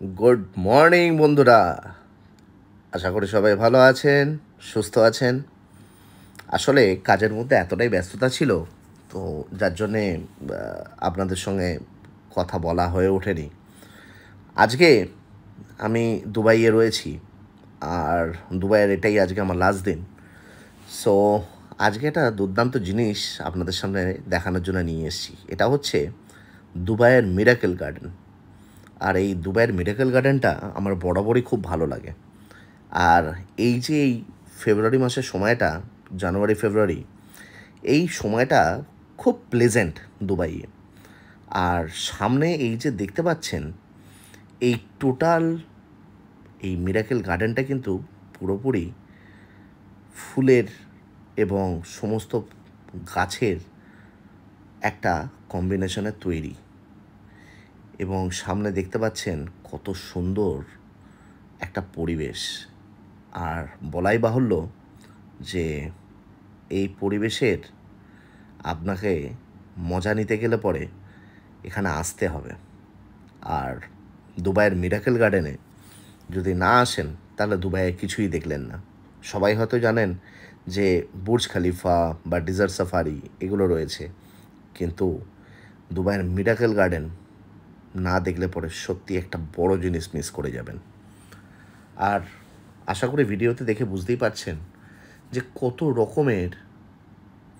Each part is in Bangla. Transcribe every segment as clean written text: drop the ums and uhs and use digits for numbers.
গুড মর্নিং বন্ধুরা। আশা করি সবাই ভালো আছেন, সুস্থ আছেন। আসলে কাজের মধ্যে এতটাই ব্যস্ততা ছিল, তো যার জন্যে আপনাদের সঙ্গে কথা বলা হয়ে ওঠেনি। আজকে আমি দুবাইয়ে রয়েছি, আর দুবাইয়ের এটাই আজকে আমার লাস্ট দিন। সো আজকে একটা দুর্দান্ত জিনিস আপনাদের সামনে দেখানোর জন্য নিয়ে এসেছি। এটা হচ্ছে দুবাইয়ের মিরাকেল গার্ডেন। আর এই দুবাইয়ের মিরাকেল গার্ডেনটা আমার বরাবরই খুব ভালো লাগে। আর এই ফেব্রুয়ারি মাসের সময়টা, জানুয়ারি ফেব্রুয়ারি, এই সময়টা খুব প্লেজেন্ট দুবাইয়ে। আর সামনে এই যে দেখতে পাচ্ছেন, এই টোটাল এই মিরাকেল গার্ডেনটা কিন্তু পুরোপুরি ফুলের এবং সমস্ত গাছের একটা কম্বিনেশনের তৈরি। এবং সামনে দেখতে পাচ্ছেন কত সুন্দর একটা পরিবেশ। আর বলাই বাহুল্য যে এই পরিবেশের আপনাকে মজা নিতে গেলে পরে এখানে আসতে হবে। আর দুবাইয়ের মিরাকেল গার্ডেনে যদি না আসেন তাহলে দুবাইয়ে কিছুই দেখলেন না। সবাই হয়তো জানেন যে বুর্জ খালিফা বা ডিজার্ট সাফারি এগুলো রয়েছে, কিন্তু দুবাইয়ের মিরাকেল গার্ডেন না দেখলে পরে সত্যি একটা বড় জিনিস মিস করে যাবেন। আর আশা করি ভিডিওতে দেখে বুঝতেই পারছেন যে কত রকমের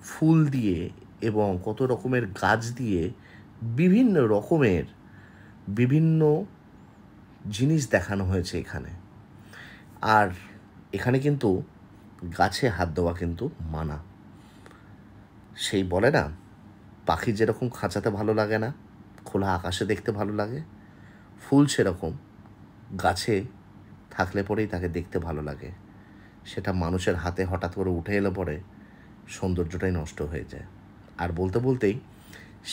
ফুল দিয়ে এবং কত রকমের গাছ দিয়ে বিভিন্ন জিনিস দেখানো হয়েছে এখানে। আর এখানে কিন্তু গাছে হাত দেওয়া কিন্তু মানা। সেই বলে না, পাখি যেরকম খাঁচাতে ভালো লাগে না, খোলা আকাশে দেখতে ভালো লাগে, ফুল সেরকম গাছে থাকলে পরেই তাকে দেখতে ভালো লাগে। সেটা মানুষের হাতে হঠাৎ করে উঠে এলে পরে সৌন্দর্যটাই নষ্ট হয়ে যায়। আর বলতে বলতেই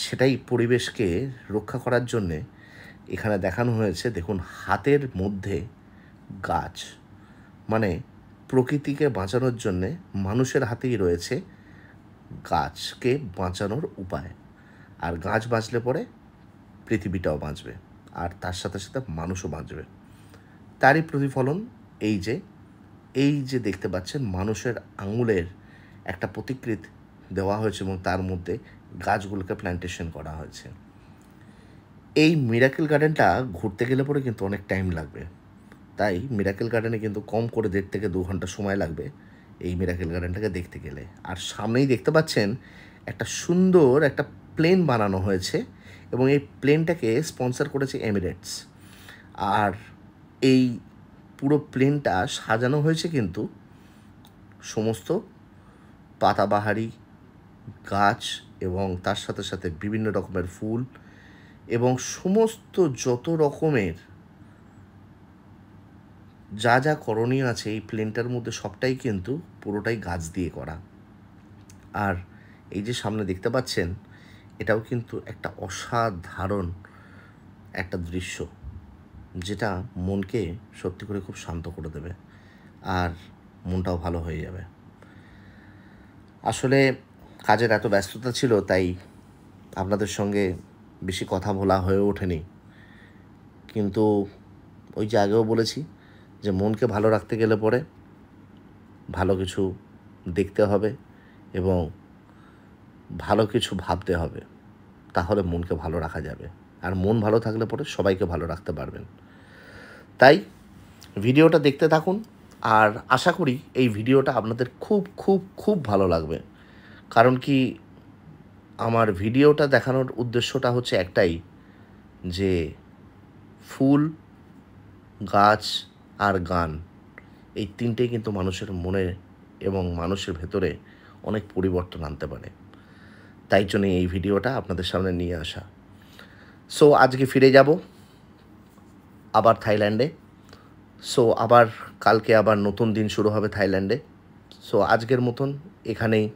সেটাই পরিবেশকে রক্ষা করার জন্যে এখানে দেখানো হয়েছে। দেখুন, হাতের মধ্যে গাছ, মানে প্রকৃতিকে বাঁচানোর জন্যে মানুষের হাতেই রয়েছে গাছকে বাঁচানোর উপায়। আর গাছ বাঁচলে পরে পৃথিবীটাও বাঁচবে, আর তার সাথে সাথে মানুষও বাঁচবে। তারই প্রতিফলন এই যে দেখতে পাচ্ছেন, মানুষের আঙুলের একটা প্রতিকৃতি দেওয়া হয়েছে এবং তার মধ্যে গাছগুলোকে প্ল্যান্টেশন করা হয়েছে। এই মিরাকেল গার্ডেনটা ঘুরতে গেলে পরে কিন্তু অনেক টাইম লাগবে, তাই মিরাকেল গার্ডেনে কিন্তু কম করে 1.5 থেকে 2 ঘন্টা সময় লাগবে এই মিরাকেল গার্ডেনটাকে দেখতে গেলে। আর সামনেই দেখতে পাচ্ছেন একটা সুন্দর একটা প্লেন বানানো হয়েছে, এবং এই প্লেনটাকে স্পন্সর করেছে এমিরেটস। আর এই পুরো প্লেনটা সাজানো হয়েছে কিন্তু সমস্ত পাতাবাহারি গাছ এবং তার সাথে সাথে বিভিন্ন রকমের ফুল এবং সমস্ত যত রকমের যা যা করণীয় আছে এই প্লেনটার মধ্যে সবটাই কিন্তু পুরোটাই গাছ দিয়ে করা। আর এই যে সামনে দেখতে পাচ্ছেন, এটাও কিন্তু একটা অসাধারণ একটা দৃশ্য, যেটা মনকে সত্যি করে খুব শান্ত করে দেবে, আর মনটাও ভালো হয়ে যাবে। আসলে কাজের এত ব্যস্ততা ছিল, তাই আপনাদের সঙ্গে বেশি কথা বলা হয়ে ওঠেনি। কিন্তু ওই যে আগেও বলেছি যে মনকে ভালো রাখতে গেলে পরে ভালো কিছু দেখতে হবে এবং ভালো কিছু ভাবতে হবে, তাহলে মনকে ভালো রাখা যাবে। আর মন ভালো থাকলে পরে সবাইকে ভালো রাখতে পারবেন। তাই ভিডিওটা দেখতে থাকুন, আর আশা করি এই ভিডিওটা আপনাদের খুব খুব খুব ভালো লাগবে। কারণ কি, আমার ভিডিওটা দেখানোর উদ্দেশ্যটা হচ্ছে একটাই, যে ফুল, গাছ আর গান, এই তিনটেই কিন্তু মানুষের মনে এবং মানুষের ভেতরে অনেক পরিবর্তন আনতে পারে। তাই জন্য এই ভিডিওটা আপনাদের সামনে নিয়ে আসা। সো আজকে ফিরে যাব আবার থাইল্যান্ডে। সো আবার কালকে আবার নতুন দিন শুরু হবে থাইল্যান্ডে। সো আজকের মতন এখানেই